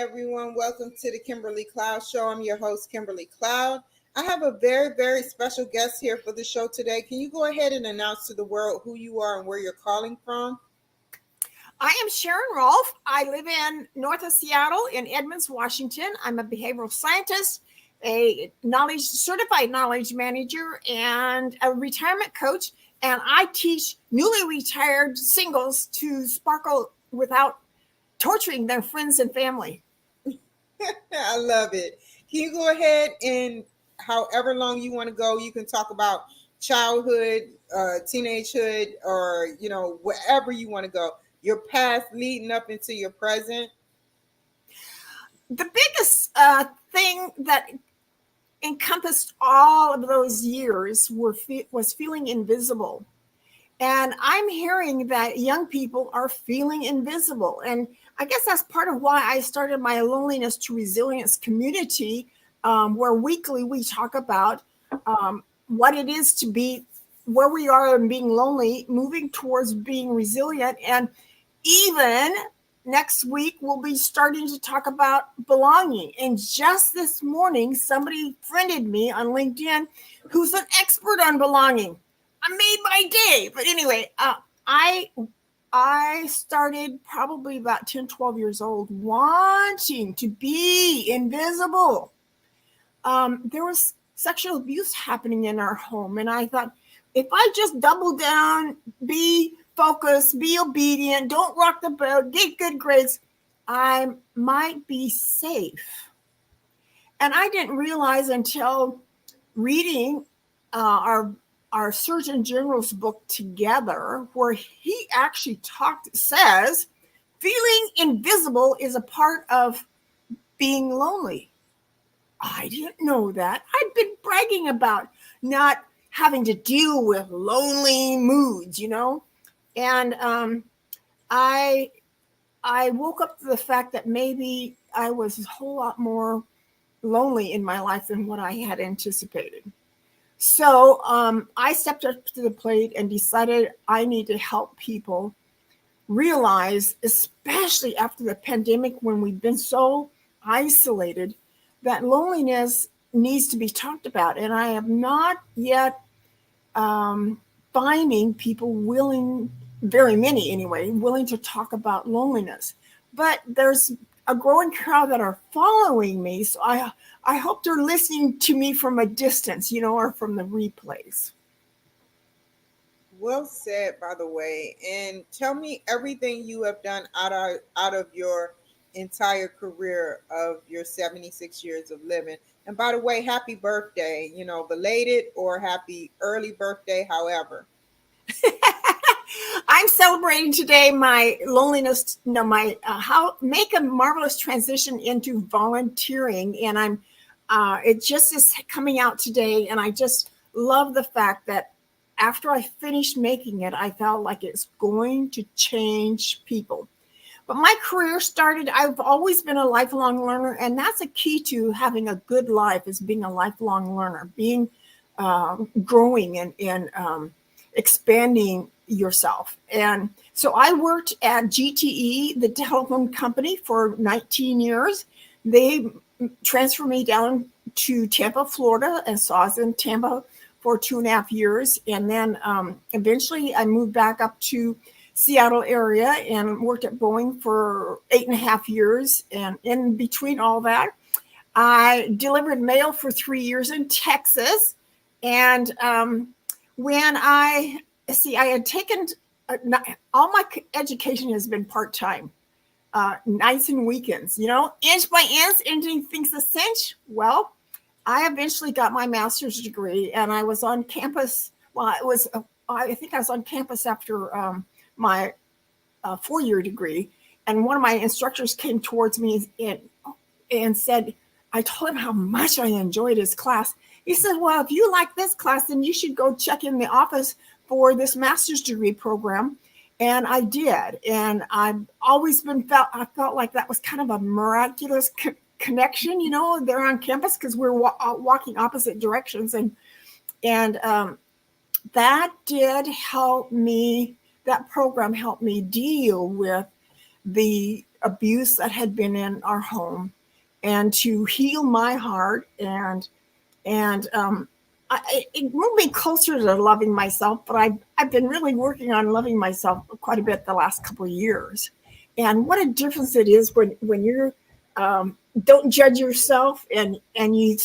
everyone. Welcome to the Kimberly Cloud Show. I'm your host, Kimberly Cloud. I have a very, very special guest here for the show today. Can you go ahead and announce to the world who you are and where you're calling from? I am Sharon ROLPH. I live in north of Seattle in Edmonds, Washington. I'm a behavioral scientist, a certified knowledge manager, and a retirement coach. And I teach newly retired singles to sparkle without torturing their friends and family. I love it. Can you go ahead and however long you want to go, you can talk about childhood, teenagehood, or, wherever you want to go. Your past leading up into your present. The biggest thing that encompassed all of those years was feeling invisible. And I'm hearing that young people are feeling invisible. And I guess that's part of why I started my Loneliness to Resilience community, where weekly we talk about what it is to be where we are and being lonely, moving towards being resilient. And even next week, we'll be starting to talk about belonging. And just this morning, somebody friended me on LinkedIn who's an expert on belonging. I made my day. But anyway, I started probably about 10, 12 years old wanting to be invisible. There was sexual abuse happening in our home. And I thought, if I just double down, be focused, be obedient, don't rock the boat, get good grades, I might be safe. And I didn't realize until reading our Surgeon General's book together, where he actually says, feeling invisible is a part of being lonely. I didn't know that. I'd been bragging about not having to deal with lonely moods, And I woke up to the fact that maybe I was a whole lot more lonely in my life than what I had anticipated. So I stepped up to the plate and decided I need to help people realize, especially after the pandemic when we've been so isolated, that loneliness needs to be talked about. And I have not yet finding people willing, very many anyway, willing to talk about loneliness. But there's a growing crowd that are following me. So I hope they're listening to me from a distance, or from the replays. Well said, by the way. And tell me everything you have done out of your entire career of your 76 years of living. And by the way, happy birthday, belated or happy early birthday, however. I'm celebrating today my loneliness, how make a marvelous transition into volunteering. And it just is coming out today. And I just love the fact that after I finished making it, I felt like it's going to change people. But my career started, I've always been a lifelong learner. And that's a key to having a good life, is being a lifelong learner, being growing and expanding yourself. And so I worked at GTE, the telephone company, for 19 years. They transferred me down to Tampa, Florida, and so I was in Tampa for 2.5 years. And then eventually I moved back up to Seattle area and worked at Boeing for 8.5 years. And in between all that, I delivered mail for 3 years in Texas. And when I had taken all my education has been part-time, nights and weekends, inch by inch, anything's a cinch. Well, I eventually got my master's degree, and I was on campus. Well, I think I was on campus after my 4-year degree. And one of my instructors came towards me and said, I told him how much I enjoyed his class. He said, well, if you like this class, then you should go check in the office for this master's degree program. And I did. And I've always I felt like that was kind of a miraculous connection, there on campus, because we're walking opposite directions. And that did help me, that program helped me deal with the abuse that had been in our home, and to heal my heart, and it moved me closer to loving myself. But I've been really working on loving myself quite a bit the last couple of years, and what a difference it is when you're don't judge yourself, and you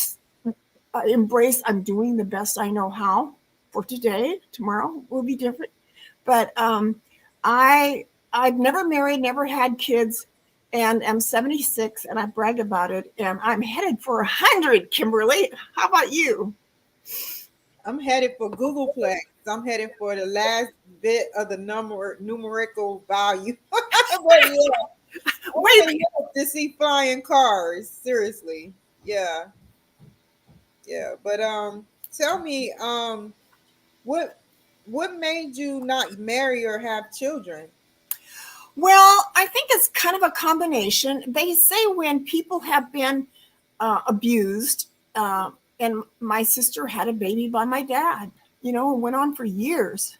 embrace, I'm doing the best I know how for today. Tomorrow will be different. But I've never married, never had kids, and I'm 76, and I brag about it. And I'm headed for 100, Kimberly. How about you? I'm headed for Googleplex. I'm headed for the last bit of the numerical value. But yeah, I'm Wait a gonna minute. hope to see flying cars. Seriously. Yeah, yeah. But tell me, what what made you not marry or have children? Well, I think it's kind of a combination. They say when people have been abused, and my sister had a baby by my dad, it went on for years.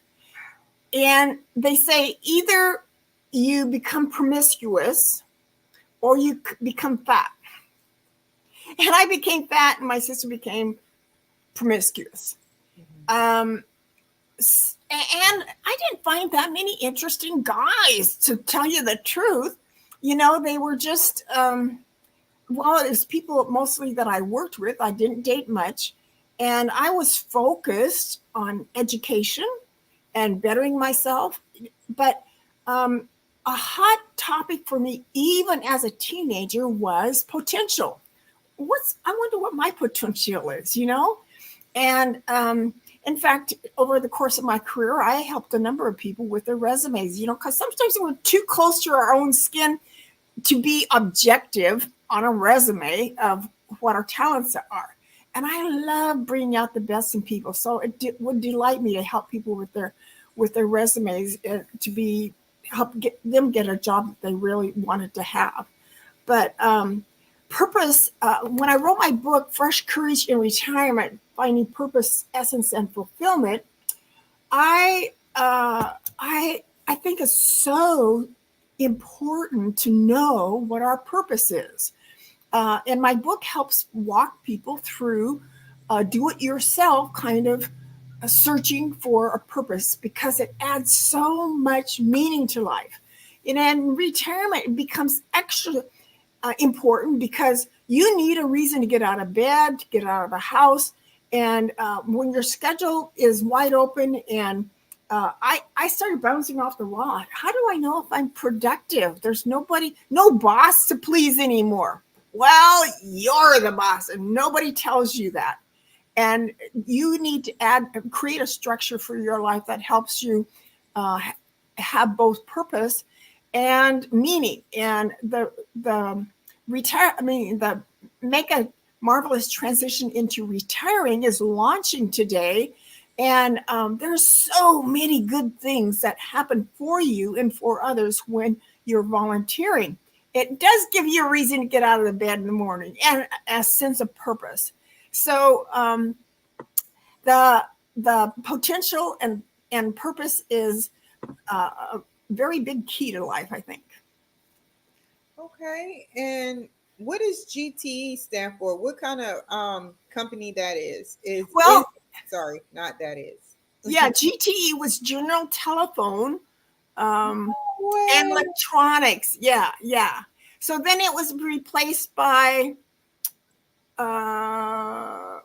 And they say either you become promiscuous or you become fat. And I became fat, and my sister became promiscuous. Um, and I didn't find that many interesting guys, to tell you the truth. They were just, well, it was people mostly that I worked with. I didn't date much. And I was focused on education and bettering myself. But a hot topic for me, even as a teenager, was potential. I wonder what my potential is. And in fact, over the course of my career, I helped a number of people with their resumes, because sometimes we're too close to our own skin to be objective on a resume of what our talents are. And I love bringing out the best in people. So it would delight me to help people with their resumes, to help get a job that they really wanted to have. But purpose, when I wrote my book, Fresh Courage in Retirement, Finding Purpose, Essence, and Fulfillment, I think it's so important to know what our purpose is. And my book helps walk people through do-it-yourself kind of searching for a purpose, because it adds so much meaning to life. And in retirement, it becomes extra important, because you need a reason to get out of bed, to get out of the house. And when your schedule is wide open, and I started bouncing off the wall. How do I know if I'm productive? There's no boss to please anymore. Well, you're the boss, and nobody tells you that. And you need to create a structure for your life that helps you have both purpose and meaning. And the Make a Marvelous Transition into Retiring is launching today. And there's so many good things that happen for you and for others when you're volunteering. It does give you a reason to get out of the bed in the morning, and a sense of purpose. So the potential and purpose is a very big key to life, I think. Okay, and what does GTE stand for? What kind of company that is? Is Well, sorry, not that is. yeah, GTE was General Telephone and Way. Electronics. Yeah. So then it was replaced by, so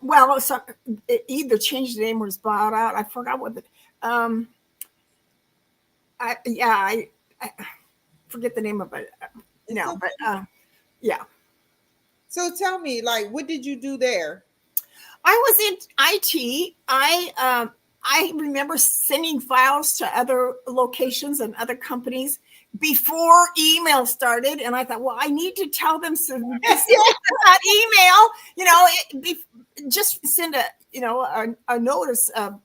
it either changed the name or was bought out. I forgot what um, I forget the name of it now, Okay. but yeah. So tell me, like, what did you do there? I was in IT. I remember sending files to other locations and other companies before email started, and I thought, well, I need to tell them to send that email. Just send a notice of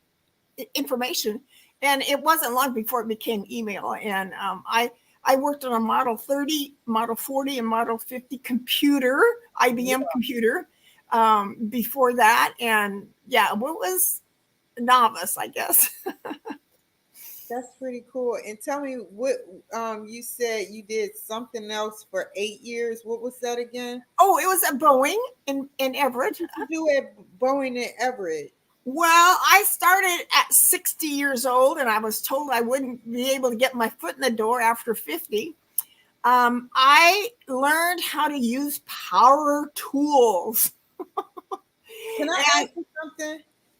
information, and it wasn't long before it became email. And I worked on a Model 30, Model 40, and Model 50 computer, IBM computer, before that. And yeah, what was novice, I guess. That's pretty cool. And tell me what you said you did something else for 8 years. What was that again? Oh, it was at Boeing in What Everett. did you do at Boeing and Everett? Well, I started at 60 years old, and I was told I wouldn't be able to get my foot in the door after 50. I learned how to use power tools. Can I And ask you something?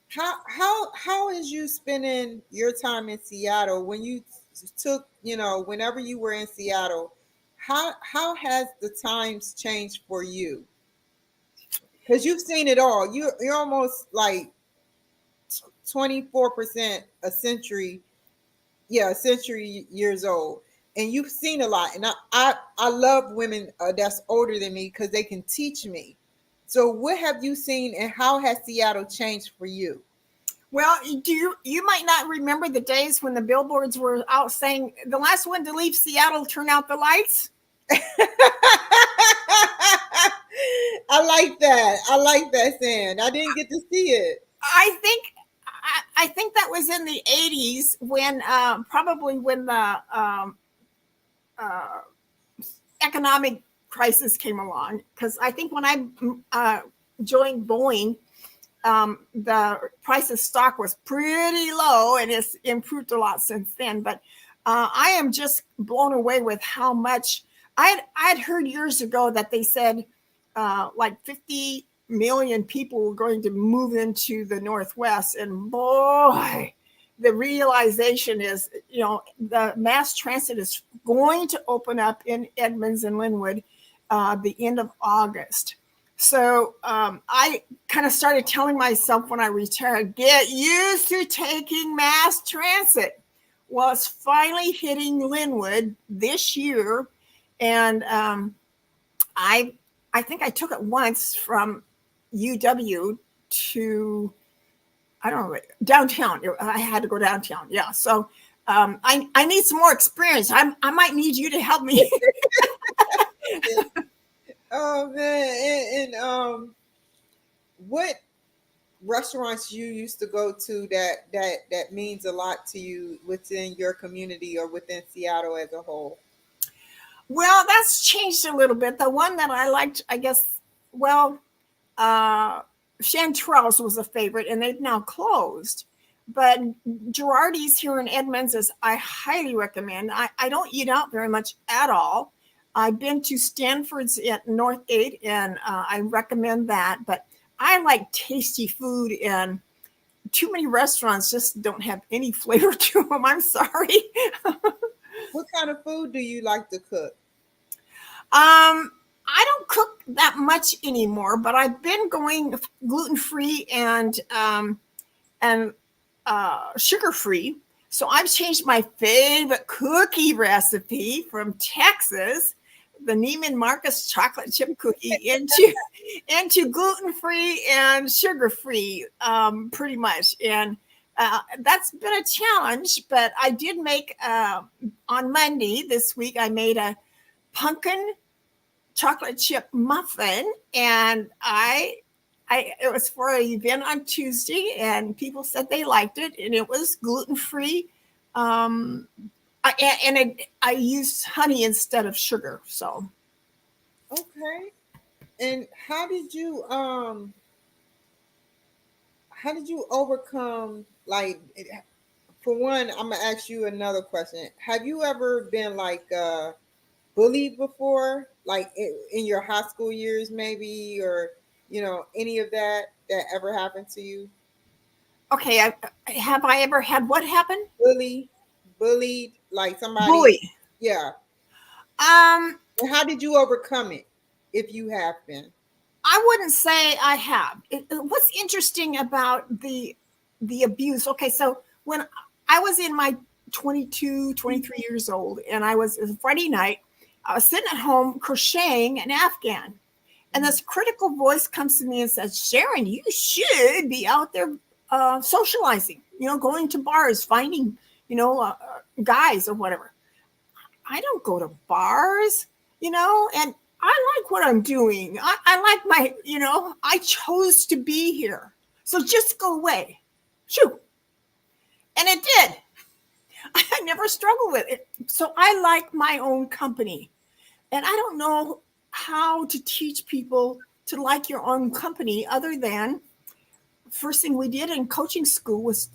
How is you spending your time in Seattle when you took, whenever you were in Seattle, how has the times changed for you? Because you've seen it all. You're almost like 24% a century, yeah, a century years old. And you've seen a lot. And I love women that's older than me because they can teach me. So what have you seen and how has Seattle changed for you? well, you might not remember the days when the billboards were out saying the last one to leave Seattle, turn out the lights. I like that. I like that saying. I didn't get to see it. I think I think that was in the 80s when probably when the uh, economic crisis came along. Because I think when I joined Boeing, the price of stock was pretty low and it's improved a lot since then. But I am just blown away with how much I'd heard years ago that they said like 50 million people were going to move into the Northwest. And boy, the realization is, the mass transit is going to open up in Edmonds and Linwood the end of August. So I kind of started telling myself when I retired, get used to taking mass transit. Well, it's finally hitting Linwood this year. And I I think I took it once from UW to, I don't know, downtown. I had to go downtown. Yeah. So I need some more experience. I might need you to help me. Oh man, and what restaurants you used to go to that means a lot to you within your community or within Seattle as a whole? Well, that's changed a little bit. The one that I liked, I guess, well, uh, Chanterelles was a favorite, and they've now closed. But Girardi's here in Edmonds is I highly recommend. I don't eat out very much at all. I've been to Stanford's at Northgate, and I recommend that. But I like tasty food, and too many restaurants just don't have any flavor to them. I'm sorry. What kind of food do you like to cook? I don't cook that much anymore, but I've been going gluten free and sugar free. So I've changed my favorite cookie recipe from Texas, the Neiman Marcus chocolate chip cookie, into gluten free and sugar free, pretty much. And that's been a challenge, but I did make on Monday this week. I made a pumpkin chocolate chip muffin, and I it was for an event on Tuesday, and people said they liked it, and it was gluten free. Um, I used honey instead of sugar. So Okay. And how did you overcome, like, for one, I'm gonna ask you another question. Have you ever been like bullied before, like in your high school years, maybe, or any of that ever happened to you? okay, have I ever had what happen? Bully, bullied, like somebody, Bully. yeah. Um, And how did you overcome it, if you have been? I wouldn't say I have. What's interesting about the abuse? Okay, so when I was in my 22, 23 years old, and it was a Friday night, I was sitting at home crocheting an Afghan, and this critical voice comes to me and says, "Sharon, you should be out there socializing. Going to bars, finding guys or whatever." I don't go to bars, and I like what I'm doing. I like I chose to be here. So just go away. Shoo. And it did. never struggled with it. So I like my own company. And I don't know how to teach people to like your own company other than first thing we did in coaching school was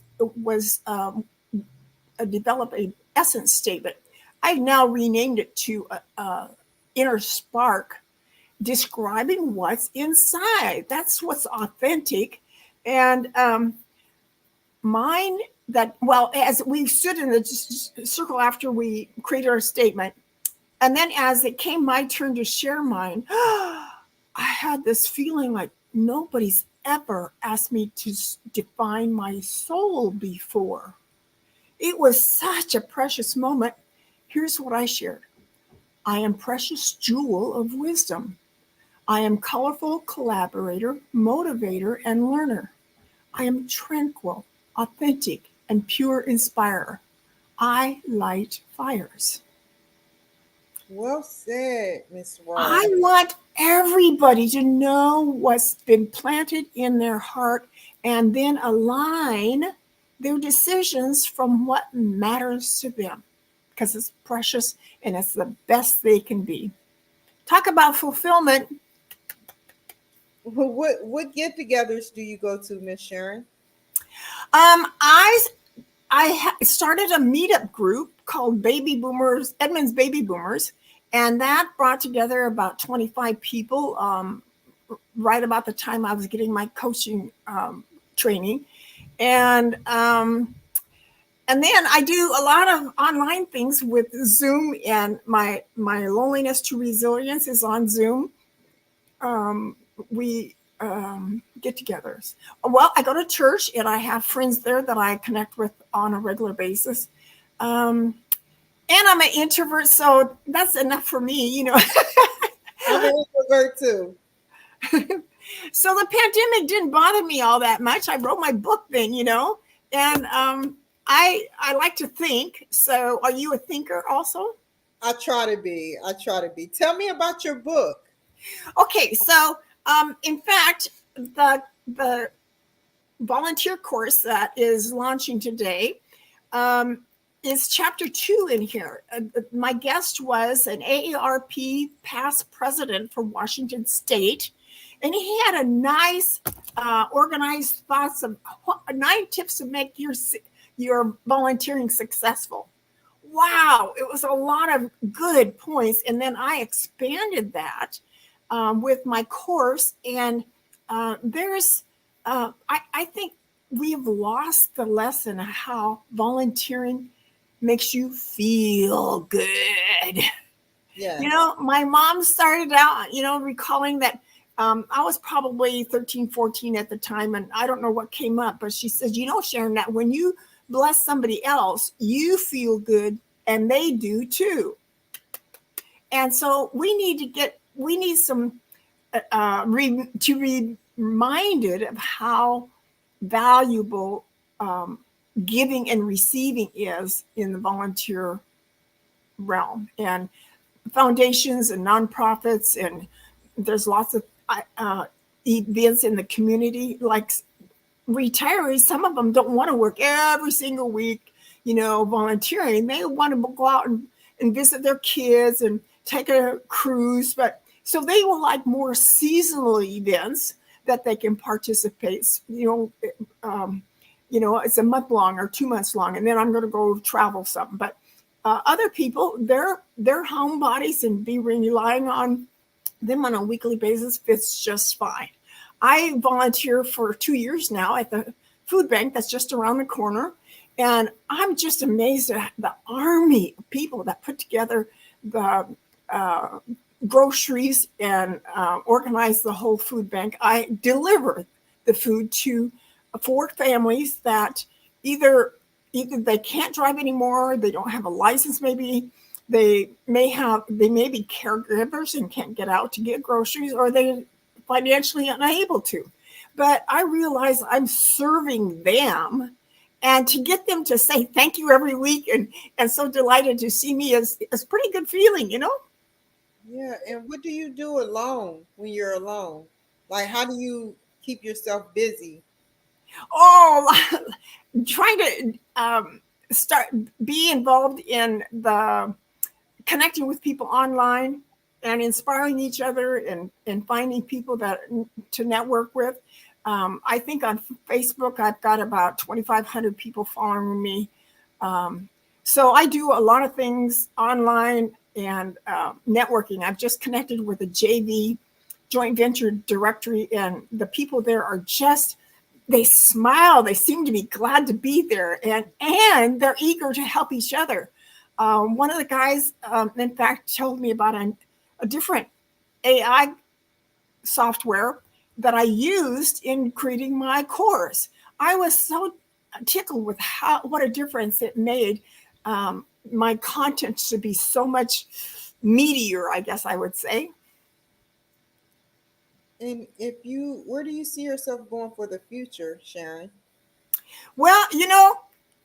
develop a essence statement. I've now renamed it to inner spark, describing what's inside. That's what's authentic. And mine that, well, as we stood in the circle after we created our statement, and then as it came my turn to share mine, I had this feeling like nobody's ever asked me to define my soul before. It was such a precious moment. Here's what I shared. I am precious jewel of wisdom. I am colorful collaborator, motivator, and learner. I am tranquil, authentic, and pure inspirer. I light fires. Well said, Miss Ross. I want everybody to know what's been planted in their heart and then align their decisions from what matters to them because it's precious and it's the best they can be. Talk about fulfillment. What get-togethers do you go to, Miss Sharon? I started a meetup group called Baby Boomers, Edmonds Baby Boomers, and that brought together about 25 people right about the time I was getting my coaching training. And then I do a lot of online things with Zoom, and my loneliness to resilience is on Zoom. We get-togethers. Well, I go to church, and I have friends there that I connect with on a regular basis. And I'm an introvert, so that's enough for me, you know. I'm an introvert too. So the pandemic didn't bother me all that much. I wrote my book then, you know, and I like to think. So are you a thinker also? I try to be. I try to be. Tell me about your book. Okay, so in fact, the volunteer course that is launching today is chapter 2 in here. My guest was an AARP past president for Washington State, and he had a nice organized thoughts of 9 tips to make your volunteering successful. Wow, it was a lot of good points, and then I expanded that with my course, and I think we've lost the lesson of how volunteering makes you feel good. Yeah. You know, my mom started out, you know, recalling that I was probably 13, 14 at the time, and I don't know what came up, but she said, you know, Sharon, that when you bless somebody else, you feel good, and they do too. And so we need some to be reminded of how valuable giving and receiving is in the volunteer realm, and foundations and nonprofits, and there's lots of events in the community. Like retirees, some of them don't want to work every single week, you know, volunteering. They want to go out and visit their kids and take a cruise, but so they will like more seasonal events that they can participate. You know, it's a month long or 2 months long, and then I'm going to go travel something. But other people, their homebodies and be relying on them on a weekly basis fits just fine. I volunteer for 2 years now at the food bank that's just around the corner, and I'm just amazed at the army of people that put together the groceries and organize the whole food bank. I deliver the food to 4 families that either they can't drive anymore, they don't have a license, maybe they may be caregivers and can't get out to get groceries, or they're financially unable to. But I realize I'm serving them, and to get them to say thank you every week and so delighted to see me is pretty good feeling, you know? Yeah. And what do you do alone when you're alone? Like, how do you keep yourself busy? Oh, trying to start be involved in the connecting with people online and inspiring each other and finding people that to network with. I think on Facebook I've got about 2,500 people following me. So I do a lot of things online and networking. I've just connected with a JV, joint venture directory, and the people there are just, they smile, they seem to be glad to be there, and they're eager to help each other. One of the guys, in fact, told me about a different AI software that I used in creating my course. I was so tickled with what a difference it made. My content to be so much meatier, I guess I would say. And if you, where do you see yourself going for the future, Sharon? Well, you know,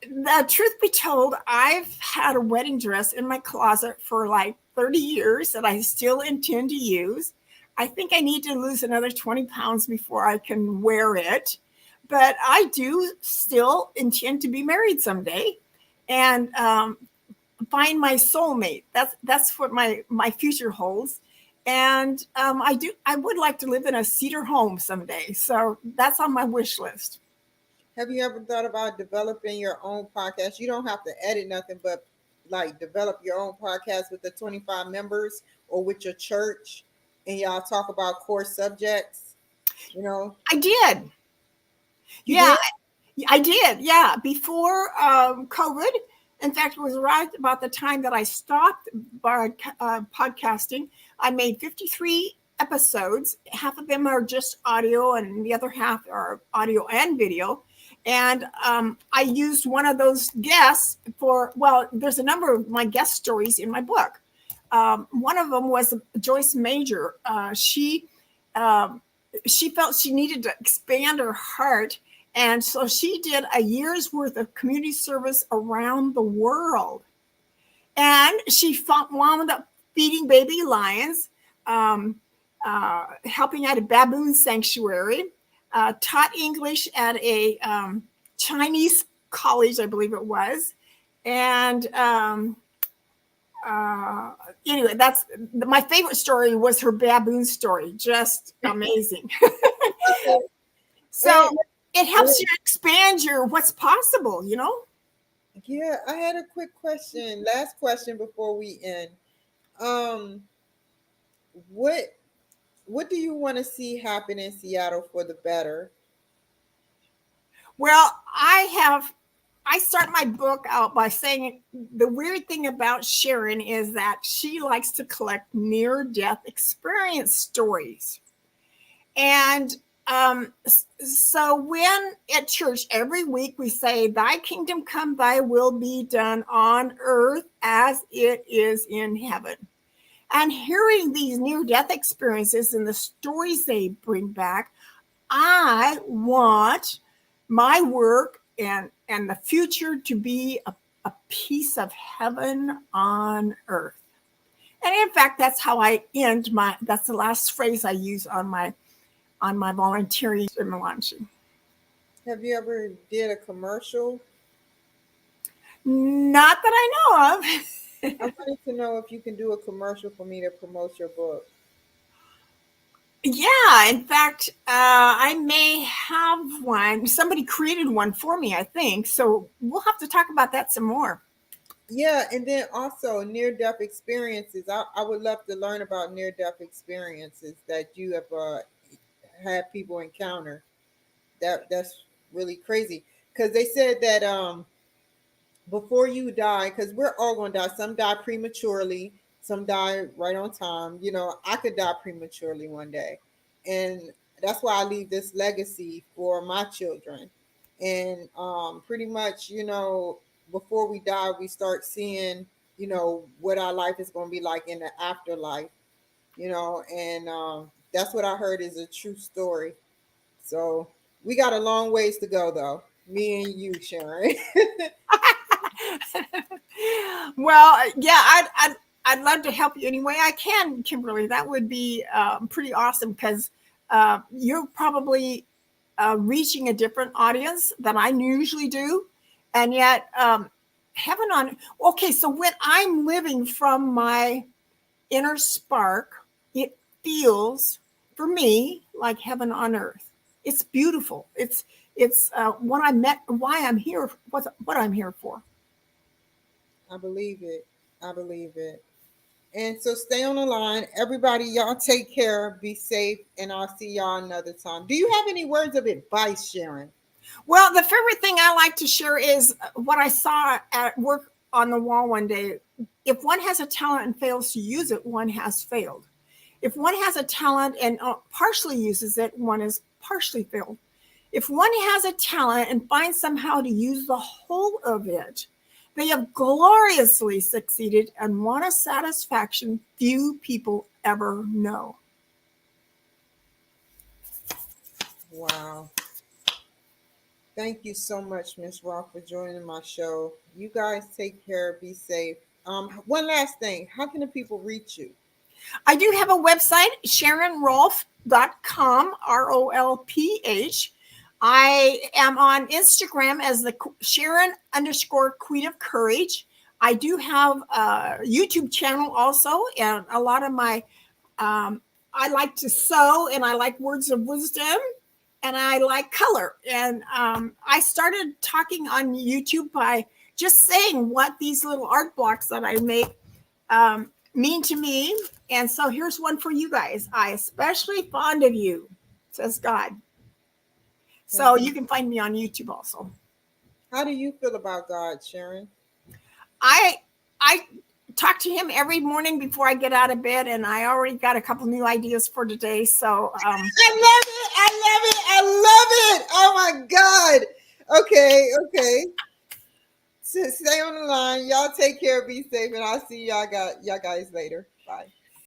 the truth be told, I've had a wedding dress in my closet for like 30 years that I still intend to use. I think I need to lose another 20 pounds before I can wear it. But I do still intend to be married someday and find my soulmate. That's what my future holds. And I would like to live in a cedar home someday. So that's on my wish list. Have you ever thought about developing your own podcast? You don't have to edit nothing, but like develop your own podcast with the 25 members or with your church, and y'all talk about core subjects, you know? I did. You Yeah, did? I did. Yeah. Before COVID, in fact, it was right about the time that I stopped podcasting. I made 53 episodes. Half of them are just audio, and the other half are audio and video. And I used one of those guests for, well, there's a number of my guest stories in my book. One of them was Joyce Major. She felt she needed to expand her heart. And so she did a year's worth of community service around the world. And she wound up feeding baby lions, helping at a baboon sanctuary, taught English at a Chinese college, I believe it was. And anyway, that's my favorite story was her baboon story. Just amazing. So And it helps you expand your what's possible, you know? yeah, I had a quick question. Last question before we end. Um, what what do you want to see happen in Seattle for the better? Well, I start my book out by saying the weird thing about Sharon is that she likes to collect near death experience stories. And so when at church every week we say, Thy kingdom come, thy will be done on earth as it is in heaven. And hearing these near death experiences and the stories they bring back, I want my work and the future to be a piece of heaven on earth. And in fact, that's how I end that's the last phrase I use on my volunteering in launching. Have you ever did a commercial? Not that I know of. I wanted to know if you can do a commercial for me to promote your book. Yeah, in fact, I may have one. Somebody created one for me, I think. So we'll have to talk about that some more. Yeah, and then also near death experiences. I would love to learn about near death experiences that you have had people encounter. That's really crazy because they said that before you die, because we're all going to die. Some die prematurely, some die right on time. You know, I could die prematurely one day, and that's why I leave this legacy for my children. And pretty much, you know, before we die, we start seeing, you know, what our life is going to be like in the afterlife. You know, and that's what I heard is a true story. So we got a long ways to go, though. Me and you, Sharon. Well, yeah, I'd love to help you any way I can, Kimberly. That would be pretty awesome because you're probably reaching a different audience than I usually do, and yet heaven on. Okay, so when I'm living from my inner spark, it feels for me like heaven on earth. It's beautiful. It's what I met, why I'm here, what I'm here for. I believe it. I believe it. And so stay on the line. Everybody, y'all take care, be safe, and I'll see y'all another time. Do you have any words of advice, Sharon? Well, the favorite thing I like to share is what I saw at work on the wall one day. If one has a talent and fails to use it, one has failed. If one has a talent and partially uses it, one is partially failed. If one has a talent and finds somehow to use the whole of it, they have gloriously succeeded and won a satisfaction few people ever know. Wow. Thank you so much, Miss Rock, for joining my show. You guys take care, be safe. One last thing, how can the people reach you? I do have a website, SharonRolph.com, ROLPH. I am on Instagram as the Sharon_Queen of Courage. I do have a YouTube channel also, and a lot of my, I like to sew and I like words of wisdom and I like color. And I started talking on YouTube by just saying what these little art blocks that I make mean to me. And so here's one for you guys. I especially fond of you, says God. So you can find me on YouTube also. How do you feel about God, Sharon? I talk to him every morning before I get out of bed, and I already got a couple new ideas for today. So I love it. I love it. I love it. Oh my God. Okay. So stay on the line. Y'all take care, be safe, and I'll see y'all guys later. Bye.